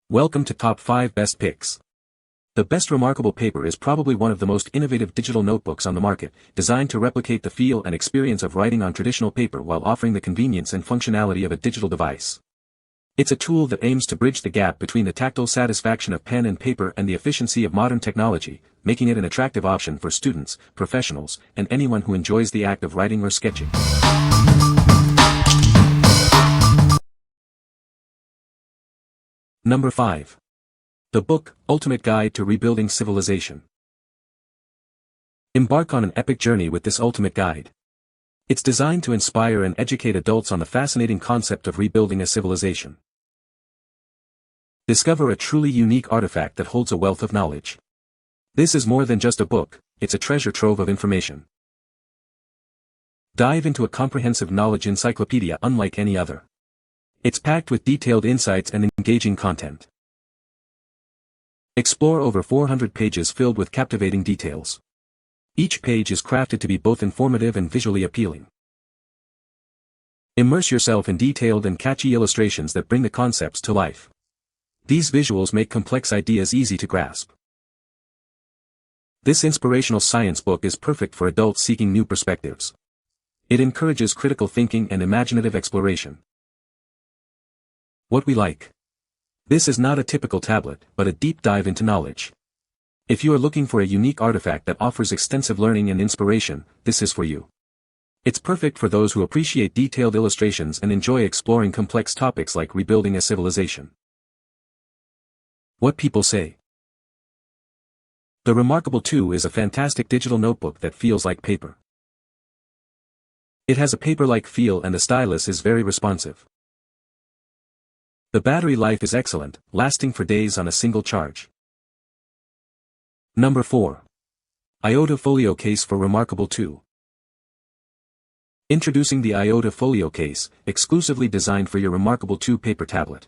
Welcome to Top 5 Best Picks. The Best Remarkable Paper is probably one of the most innovative digital notebooks on the market, designed to replicate the feel and experience of writing on traditional paper while offering the convenience and functionality of a digital device. It's a tool that aims to bridge the gap between the tactile satisfaction of pen and paper and the efficiency of modern technology, making it an attractive option for students, professionals, and anyone who enjoys the act of writing or sketching. Number 5. The book, Ultimate Guide to Rebuilding Civilization. Embark on an epic journey with this ultimate guide. It's designed to inspire and educate adults on the fascinating concept of rebuilding a civilization. Discover a truly unique artifact that holds a wealth of knowledge. This is more than just a book, it's a treasure trove of information. Dive into a comprehensive knowledge encyclopedia unlike any other. It's packed with detailed insights and engaging content. Explore over 400 pages filled with captivating details. Each page is crafted to be both informative and visually appealing. Immerse yourself in detailed and catchy illustrations that bring the concepts to life. These visuals make complex ideas easy to grasp. This inspirational science book is perfect for adults seeking new perspectives. It encourages critical thinking and imaginative exploration. What we like. This is not a typical tablet, but a deep dive into knowledge. If you are looking for a unique artifact that offers extensive learning and inspiration, this is for you. It's perfect for those who appreciate detailed illustrations and enjoy exploring complex topics like rebuilding a civilization. What people say. The Remarkable 2 is a fantastic digital notebook that feels like paper. It has a paper-like feel and the stylus is very responsive. The battery life is excellent, lasting for days on a single charge. Number 4. Ayotu Folio Case for Remarkable 2. Introducing the Ayotu Folio Case, exclusively designed for your Remarkable 2 paper tablet.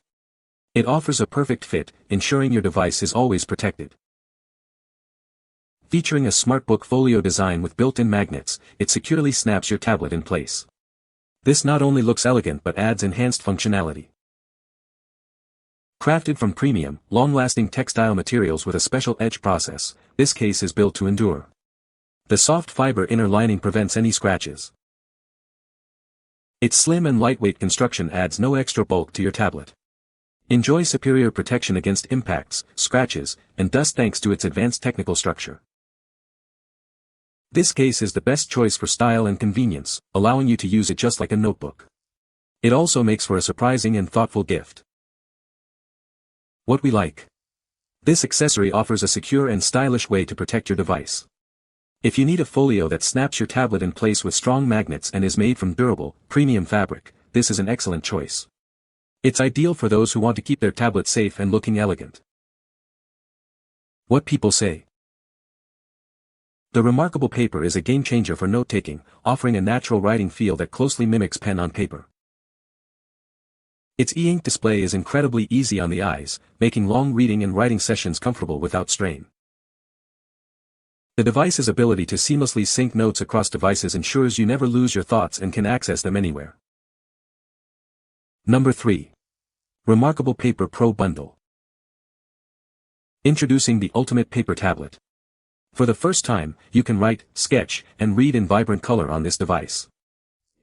It offers a perfect fit, ensuring your device is always protected. Featuring a SmartBook folio design with built-in magnets, it securely snaps your tablet in place. This not only looks elegant but adds enhanced functionality. Crafted from premium, long-lasting textile materials with a special etch process, this case is built to endure. The soft fiber inner lining prevents any scratches. Its slim and lightweight construction adds no extra bulk to your tablet. Enjoy superior protection against impacts, scratches, and dust thanks to its advanced technical structure. This case is the best choice for style and convenience, allowing you to use it just like a notebook. It also makes for a surprising and thoughtful gift. What we like. This accessory offers a secure and stylish way to protect your device. If you need a folio that snaps your tablet in place with strong magnets and is made from durable, premium fabric, this is an excellent choice. It's ideal for those who want to keep their tablet safe and looking elegant. What people say. The Remarkable Paper is a game-changer for note-taking, offering a natural writing feel that closely mimics pen on paper. Its e-ink display is incredibly easy on the eyes, making long reading and writing sessions comfortable without strain. The device's ability to seamlessly sync notes across devices ensures you never lose your thoughts and can access them anywhere. Number 3. Remarkable Paper Pro Bundle. Introducing the Ultimate Paper Tablet. For the first time, you can write, sketch, and read in vibrant color on this device.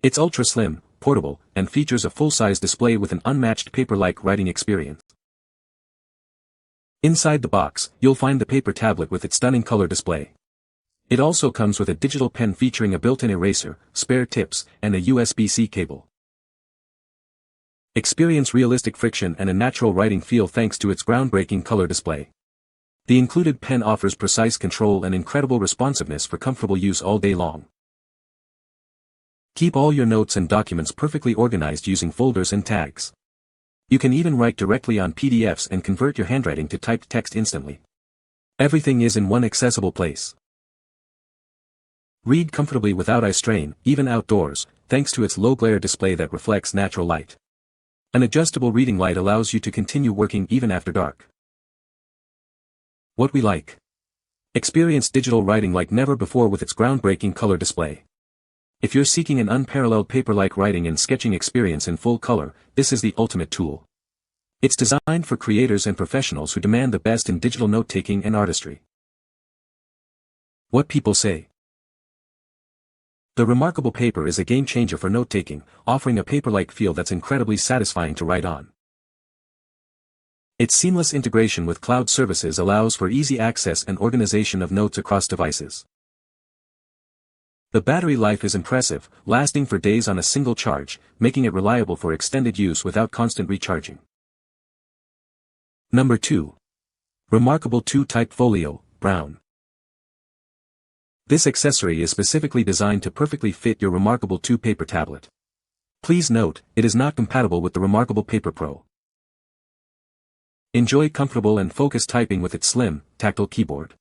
It's ultra-slim, portable, and features a full-size display with an unmatched paper-like writing experience. Inside the box, you'll find the paper tablet with its stunning color display. It also comes with a digital pen featuring a built-in eraser, spare tips, and a USB-C cable. Experience realistic friction and a natural writing feel thanks to its groundbreaking color display. The included pen offers precise control and incredible responsiveness for comfortable use all day long. Keep all your notes and documents perfectly organized using folders and tags. You can even write directly on PDFs and convert your handwriting to typed text instantly. Everything is in one accessible place. Read comfortably without eye strain, even outdoors, thanks to its low-glare display that reflects natural light. An adjustable reading light allows you to continue working even after dark. What we like. Experience digital writing like never before with its groundbreaking color display. If you're seeking an unparalleled paper-like writing and sketching experience in full color, this is the ultimate tool. It's designed for creators and professionals who demand the best in digital note-taking and artistry. What people say. The Remarkable Paper is a game-changer for note-taking, offering a paper-like feel that's incredibly satisfying to write on. Its seamless integration with cloud services allows for easy access and organization of notes across devices. The battery life is impressive, lasting for days on a single charge, making it reliable for extended use without constant recharging. Number 2. Remarkable 2 Type Folio, Brown. This accessory is specifically designed to perfectly fit your Remarkable 2 paper tablet. Please note, it is not compatible with the Remarkable Paper Pro. Enjoy comfortable and focused typing with its slim, tactile keyboard.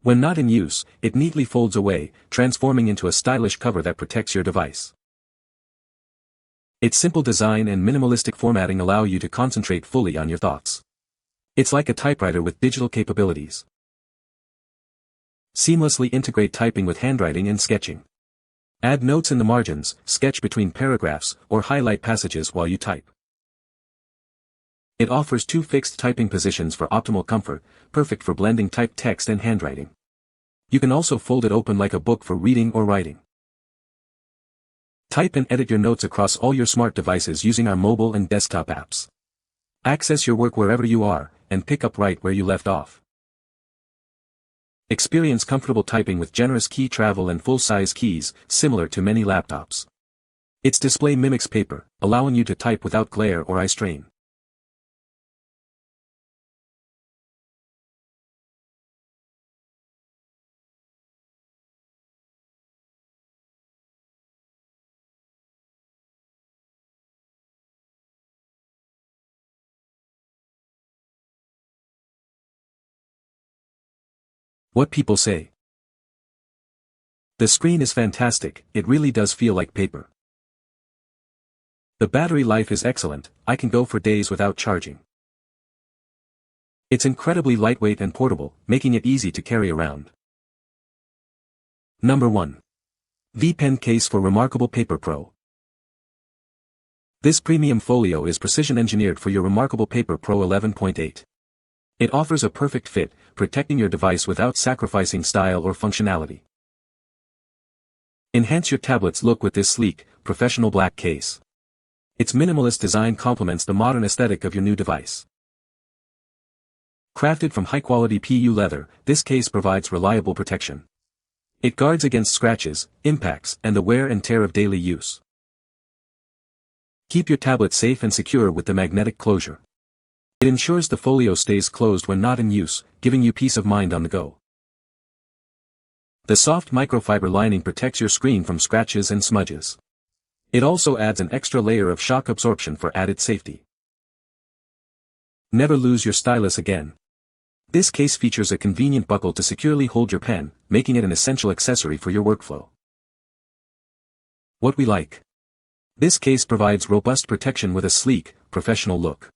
When not in use, it neatly folds away, transforming into a stylish cover that protects your device. Its simple design and minimalistic formatting allow you to concentrate fully on your thoughts. It's like a typewriter with digital capabilities. Seamlessly integrate typing with handwriting and sketching. Add notes in the margins, sketch between paragraphs, or highlight passages while you type. It offers 2 fixed typing positions for optimal comfort, perfect for blending typed text and handwriting. You can also fold it open like a book for reading or writing. Type and edit your notes across all your smart devices using our mobile and desktop apps. Access your work wherever you are, and pick up right where you left off. Experience comfortable typing with generous key travel and full-size keys, similar to many laptops. Its display mimics paper, allowing you to type without glare or eye strain. What people say. The screen is fantastic, it really does feel like paper. The battery life is excellent, I can go for days without charging. It's incredibly lightweight and portable, making it easy to carry around. Number 1. V-Pen Case for Remarkable Paper Pro. This premium folio is precision engineered for your Remarkable Paper Pro 11.8. It offers a perfect fit, protecting your device without sacrificing style or functionality. Enhance your tablet's look with this sleek, professional black case. Its minimalist design complements the modern aesthetic of your new device. Crafted from high-quality PU leather, this case provides reliable protection. It guards against scratches, impacts, and the wear and tear of daily use. Keep your tablet safe and secure with the magnetic closure. It ensures the folio stays closed when not in use, giving you peace of mind on the go. The soft microfiber lining protects your screen from scratches and smudges. It also adds an extra layer of shock absorption for added safety. Never lose your stylus again. This case features a convenient buckle to securely hold your pen, making it an essential accessory for your workflow. What we like. This case provides robust protection with a sleek, professional look.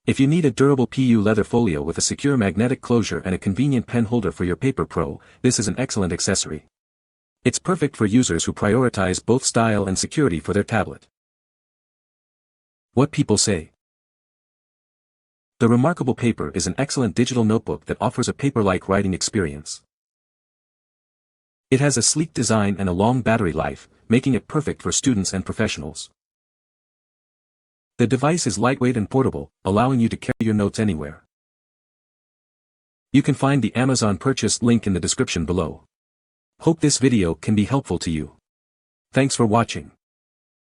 If you need a durable PU leather folio with a secure magnetic closure and a convenient pen holder for your Paper Pro, this is an excellent accessory. It's perfect for users who prioritize both style and security for their tablet. What people say. The Remarkable Paper is an excellent digital notebook that offers a paper-like writing experience. It has a sleek design and a long battery life, making it perfect for students and professionals. The device is lightweight and portable, allowing you to carry your notes anywhere. You can find the Amazon purchase link in the description below. Hope this video can be helpful to you. Thanks for watching.